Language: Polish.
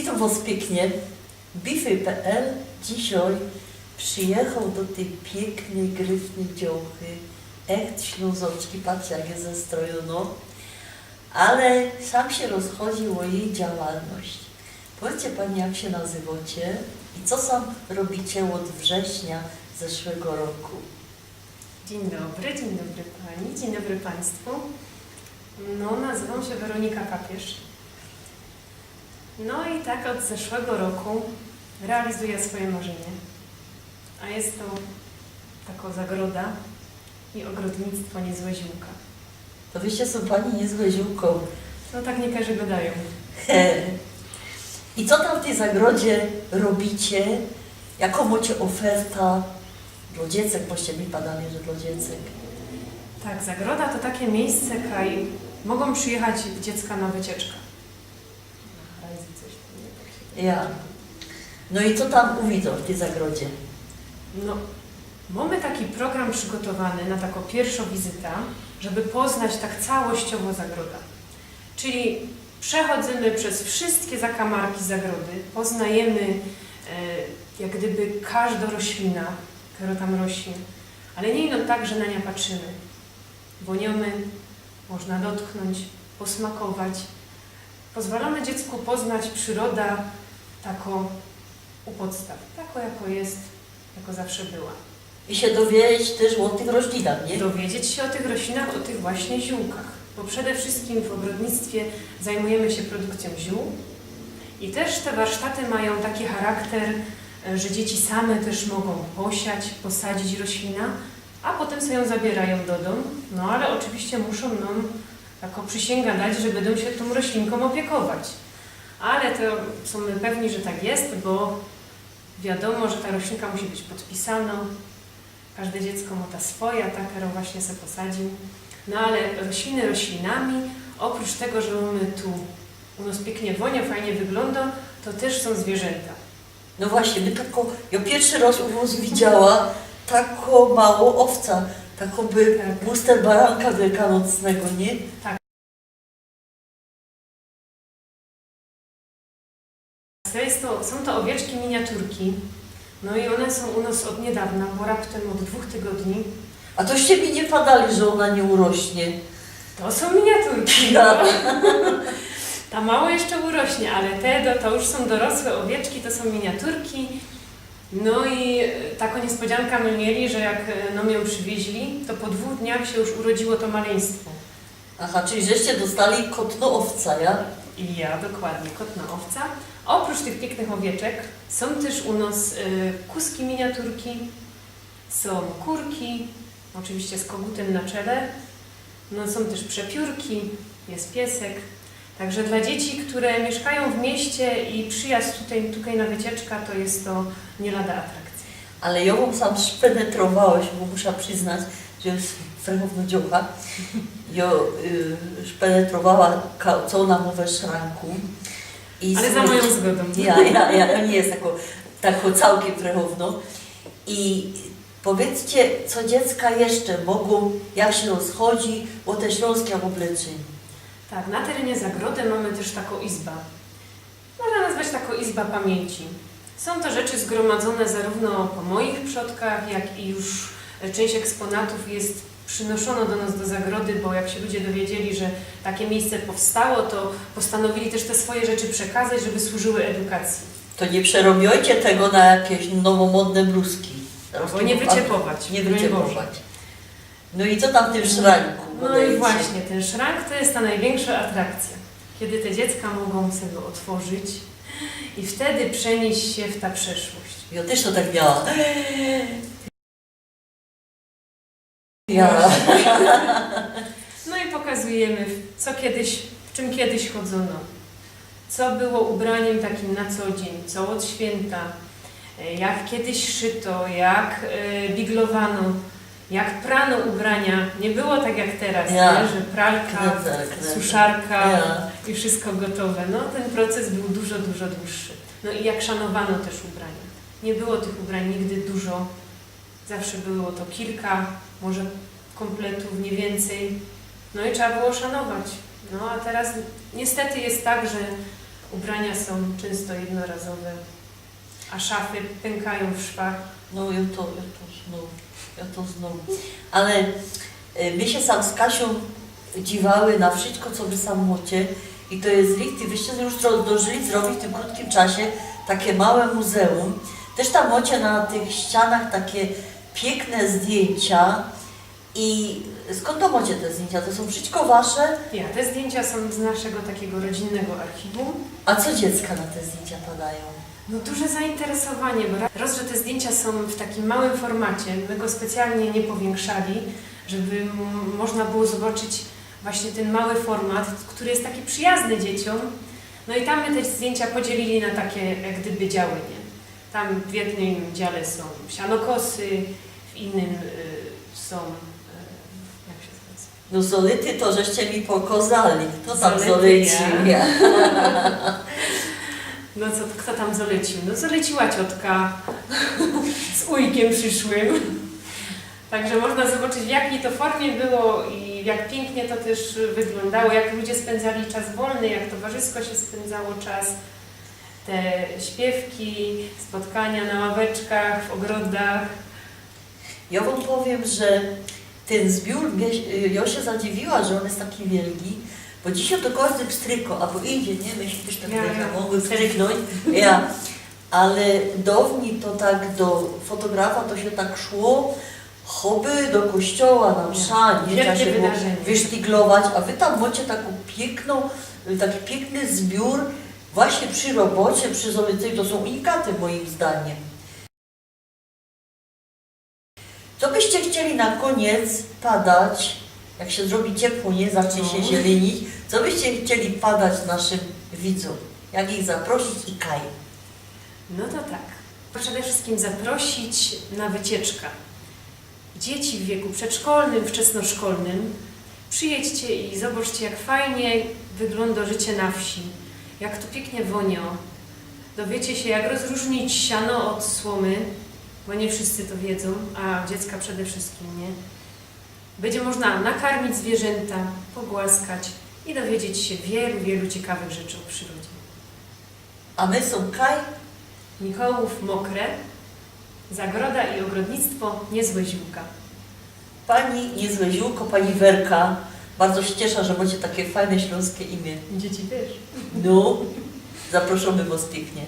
Witam Was pięknie. Bify.pl dzisiaj przyjechał do tej pięknej, gryfnej działki. Echt Ślązoczki, patrzcie jak jest zestrojona. Ale sam się rozchodził o jej działalność. Powiedzcie Pani, jak się nazywacie i co sam robicie od września zeszłego roku? Dzień dobry Pani, dzień dobry Państwu. No, nazywam się Weronika Papież. No i tak od zeszłego roku realizuję swoje marzenie. A jest to taka zagroda i ogrodnictwo Niezłe Ziółka. To wyście są Pani niezłe ziółką. No tak niektórzy gadają. I co tam w tej zagrodzie robicie? Jaką macie ofertę dla dziecek? Boście mi padali, że dla dziecek. Tak, zagroda to takie miejsce, kaj mogą przyjechać dziecka na wycieczkę. Ja. No i co tam uwidzą w tej zagrodzie? No, mamy taki program przygotowany na taką pierwszą wizytę, żeby poznać tak całościowo zagrodę. Czyli przechodzimy przez wszystkie zakamarki zagrody, poznajemy jak gdyby każda roślina, która tam rośnie, ale nie ino tak, że na nie patrzymy, bo niemy można dotknąć, posmakować. Pozwalamy dziecku poznać przyrodę taką u podstaw, taką jako jest, jako zawsze była. I się dowiedzieć też o tych roślinach, nie? Dowiedzieć się o tych roślinach, o tych właśnie ziółkach, bo przede wszystkim w ogrodnictwie zajmujemy się produkcją ziół i też te warsztaty mają taki charakter, że dzieci same też mogą posiać, posadzić roślina, a potem sobie ją zabierają do domu, no ale oczywiście muszą nam taką przysięgę dać, że będą się tą roślinką opiekować. Ale to są my pewni, że tak jest, bo wiadomo, że ta roślinka musi być podpisana. Każde dziecko ma ta swoja, ta, którą właśnie sobie posadził. No ale rośliny roślinami, oprócz tego, że mamy tu u nas pięknie wonia, fajnie wygląda, to też są zwierzęta. No właśnie, ja pierwszy raz u Was widziała taką małą owca, taką by booster baranka wielkanocnego, nie? Tak. Są to owieczki miniaturki, no i one są u nas od niedawna, bo raptem od 2 tygodni. A toście mi nie padali, że ona nie urośnie. To są miniaturki, no. Ta mało jeszcze urośnie, ale te to już są dorosłe owieczki, to są miniaturki. No i taką niespodziankę my mieli, że jak nam ją przywieźli, to po 2 dniach się już urodziło to maleństwo. Aha, czyli żeście dostali kotno owca, ja? I ja, dokładnie, kotna owca. Oprócz tych pięknych owieczek są też u nas kuski miniaturki, są kurki, oczywiście z kogutem na czele, no są też przepiórki, jest piesek. Także dla dzieci, które mieszkają w mieście i przyjazd tutaj na wycieczkę, to jest to nie lada atrakcja. Ale ja wam sam szpenetrowałeś, bo muszę przyznać, że jest frechowna dziocha. Ja szpenetrowała całą namowę szranku. Ale za moją zgodą. Ja nie jest taką całkiem frechowną. I powiedzcie, co dziecka jeszcze mogą, jak się rozchodzi, o te śląskie obleczenie. Tak, na terenie zagrody mamy też taką izbę. Można nazwać taką izbę pamięci. Są to rzeczy zgromadzone zarówno po moich przodkach, jak i już część eksponatów jest przynoszono do nas do zagrody, bo jak się ludzie dowiedzieli, że takie miejsce powstało, to postanowili też te swoje rzeczy przekazać, żeby służyły edukacji. To nie przerobiojcie tego na jakieś nowomodne bluzki. Bo nie wyciepować. Nie wyciepować. No i co tam w tym szranku? No i właśnie, ten szrank to jest ta największa atrakcja. Kiedy te dziecka mogą sobie go otworzyć i wtedy przenieść się w ta przeszłość. Ja też to tak miałam. Ja. No i pokazujemy, w czym kiedyś chodzono. Co było ubraniem takim na co dzień, co od święta, jak kiedyś szyto, jak biglowano, jak prano ubrania. Nie było tak jak teraz, nie? Że pralka, suszarka i wszystko gotowe. No ten proces był dużo, dużo dłuższy. No i jak szanowano też ubrania. Nie było tych ubrań nigdy dużo. Zawsze było to kilka, może kompletów, nie więcej. No i trzeba było szanować. No a teraz niestety jest tak, że Ubrania są często jednorazowe, a szafy pękają w szwach. No ja to znów. Ale my się sam z Kasią dziwały na wszystko, co wy sam macie. I to jest licht, i wyście już zdążyli zrobić w tym krótkim czasie takie małe muzeum. Też tam macie na tych ścianach takie piękne zdjęcia. I skąd to macie te zdjęcia? To są wszystko wasze? Ja, te zdjęcia są z naszego takiego rodzinnego archiwum. A co dziecka na te zdjęcia padają? No duże zainteresowanie, bo raz, że te zdjęcia są w takim małym formacie, my go specjalnie nie powiększali, żeby można było zobaczyć właśnie ten mały format, który jest taki przyjazny dzieciom. No i tam my te zdjęcia podzielili na takie jak gdyby działy, nie? Tam w jednym dziale są sianokosy, w innym są, jak się nazywa? No zolity to żeście mi pokazali. Kto tam Zolety, zolecił? ja. No co, kto tam zolecił? No zoleciła ciotka z ujkiem przyszłym. Także można zobaczyć, w jakiej to formie było i jak pięknie to też wyglądało, jak ludzie spędzali czas wolny, jak towarzysko się spędzało czas. Te śpiewki, spotkania na ławeczkach, w ogrodach. Ja wam powiem, że ten zbiór, ja się zadziwiła, że on jest taki wielki, bo dzisiaj to każdy pstryko, albo idzie, nie? Myśmy też tak mogły pstryknąć. Ja. Ale dawniej to tak do fotografa to się tak szło, choby do kościoła na msza, nie? Trzeba się było wysztyglować, a wy tam macie taką piękną, taki piękny zbiór właśnie przy robocie, przy zolity, to są unikaty moim zdaniem. Co byście chcieli na koniec padać, jak się zrobi ciepło, nie zacznie się zielenić, co byście chcieli padać naszym widzom? Jak ich zaprosić i kaj? No to tak. Przede wszystkim zaprosić na wycieczkę. Dzieci w wieku przedszkolnym, wczesnoszkolnym. Przyjedźcie i zobaczcie, jak fajnie wygląda życie na wsi. Jak to pięknie wonio. Dowiecie się, jak rozróżnić siano od słomy, bo nie wszyscy to wiedzą, a dziecka przede wszystkim nie. Będzie można nakarmić zwierzęta, pogłaskać i dowiedzieć się wielu, wielu ciekawych rzeczy o przyrodzie. A my są kaj? Mikołów Mokre, Zagroda i Ogrodnictwo Niezłe Ziółka. Pani Niezłe Ziółko, pani Werka. Bardzo się cieszę, że macie takie fajne śląskie imię. Dzieci też. No, zaproszamy was pięknie.